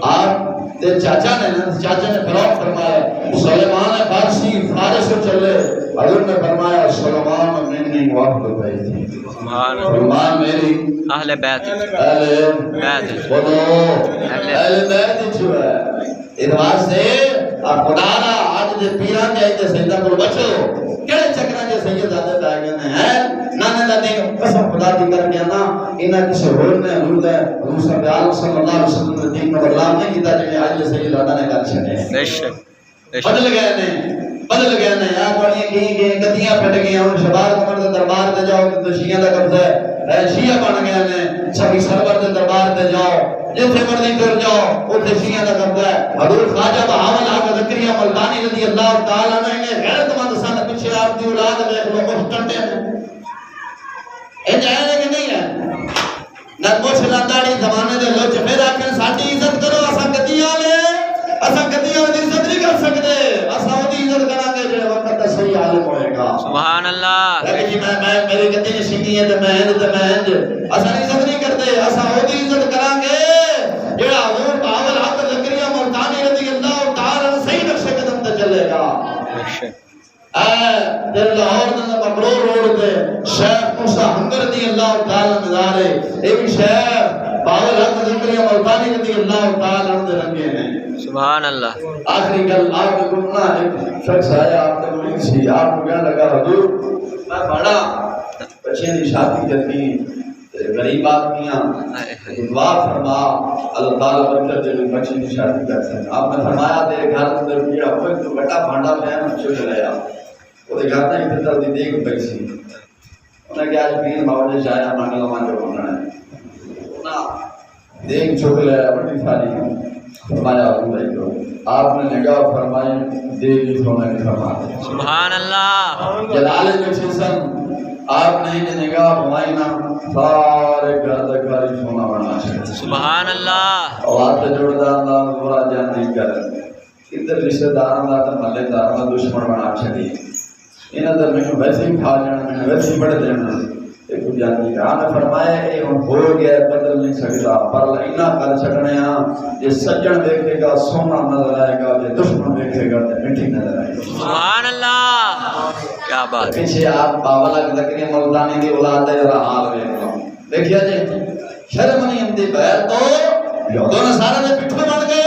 آپ تے چاچا نے فرعون فرمایا سلیمان فارسی فارس سے چلے حضور نے فرمایا سلیمان منی وفد بھیجی سلیمان میری اہل بیت اہل بیت جو ہے ادوار سے خدا را آج دے پیران جائے تے سیدہ کو بچو کہڑے چکرہ جے سید زادہ لائے گئے ہیں نانے لدے قسم خدا دی کر گیا نا انہاں کسی ہوئے نے حضور دے حضور صلی اللہ علیہ وسلم نے دین کو بدلاو نہیں کیتا جنہیں آج سید زادہ نے کر چھڑے بے شک بدل گئے نے یا پڑھیں کہیں گدیاں پھٹ گئی ہیں شبار کمر دے دربار دے جاؤ تو شیعہ دا قبضہ ہے شیعہ بن گئے نے سبھی سرور دے دربار دے جاؤ جتھے مرضی ٹر جاؤ اوتھے شیعہ دا قبضہ ہے حضور خواجہ بہاول آقا زکریا ملتانی رضی اللہ تعالی عنہ نے غیرت مند سن پیچھے آپ دی اولاد دیکھ لو مستنٹے ہیں اے جائے کہ نہیں ہے نہ مچھ لنداڑی زمانے دے لوچ پھر آکھن ساڈی عزت کرو اساں گدیاں لے اساں گدیاں دی عزت نہیں کر سکدے اساں اودی عزت کران گے جے وقت تے صحیح عالم ہوئے گا سبحان اللہ لیکن جی میں میری گدی نہیں سیدھی ہے تے میں اساں عزت نہیں کرتے اساں اودی عزت کران گے جڑا حضور بہاول آقا زکریا ملتانی رضی اللہ تعالی عنہ صحیح نقشے قدم تے چلے گا دل لاہور دے مقرور روڈ تے شیخ موسی ہنگر رضی اللہ تعالی عنہ نظارے اے بھی شیخ بہاول آقا زکریا ملتانی رضی اللہ تعالی عنہ دے رنگے ہیں سبحان اللہ آخری گل آپ کو گمنا ایک شخص آیا آپ نے مرید سی آپ کو کہنے لگا حضور میں بڑا بچے کی شادی کرنی غریب آدمیاں دعا فرما اللہ تعالیٰ برکت دے بچے کی شادی کر سکتے آپ نے فرمایا تیرے گھر اندر کیڑا کوئی تو بڑا بھانڈا پیا چل رہا وہ گھر میں پتر دی دیکھ پئی سی انہیں کہ آج پیر بابا نے چاہیا منگل مان جو بننا ہے دیکھ چک لیا بڑی ساری فرمایا آپ نے نگاہ فرمائی دیوی سونے کی فرمایا سبحان اللہ جلال جسن آپ نے انہیں نگاہ فرمائی نا سارے گھر گھر سونا بننا چاہیے سبحان اللہ اور آپ سے جوڑدار اللہ دورا جان نہیں کر ادھر رشتہ داروں کا تو محلے داروں کا دشمن بنا چاہیے انہوں نے میں ویسے ہی کھا جانا میں ویسے ہی پڑھ دینا ایک جاتی کا نے فرمایا اے ہن ہو گیا بدل نہیں سکتا پر اینا کر چھڑنے ہاں جے سجن دیکھے گا سونا نظر آئے گا جے دشمن دیکھے گا تے مٹی نظر آئے گا سبحان اللہ کیا بات ہے پیچھے آپ بابا لگ زکری ملتانی کی اولاد ہے ذرا حال دیکھو دیکھیا جی شرم نہیں ہمدی بغیر تو یہودوں نے سارے دے پٹھے بن گئے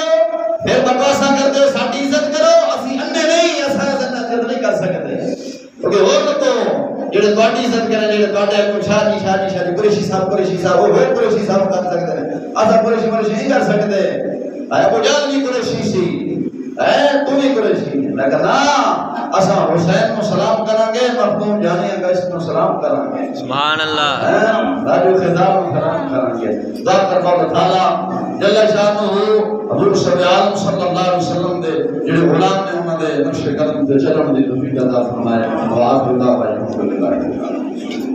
پھر بکواساں کرتے ہو ساڈی عزت کرو اسی انے نہیں اساں عزت نہیں کر سکتے کیونکہ اور تو جڑے تواڈی عزت کرن جڑے تواڈے کو شادی قریشی صاحب وہ قریشی صاحب کر سکتے ہیں اساں قریشی نہیں کر سکتے اے ابو جہل بھی قریشی سی اے تو بھی قریشی لیکن نا اساں حسین کو سلام کریں گے مخدوم جانی اگست کو سلام کریں گے سبحان اللہ راجو خضار کو سلام کریں گے خدا کرتا تعالی جل شانہ حضور صلی اللہ علیہ وسلم دے جڑے غلام نے انہاں دے نقش قدم تے چلن دی توفیق عطا فرمائے دعا خدا الحمدللہ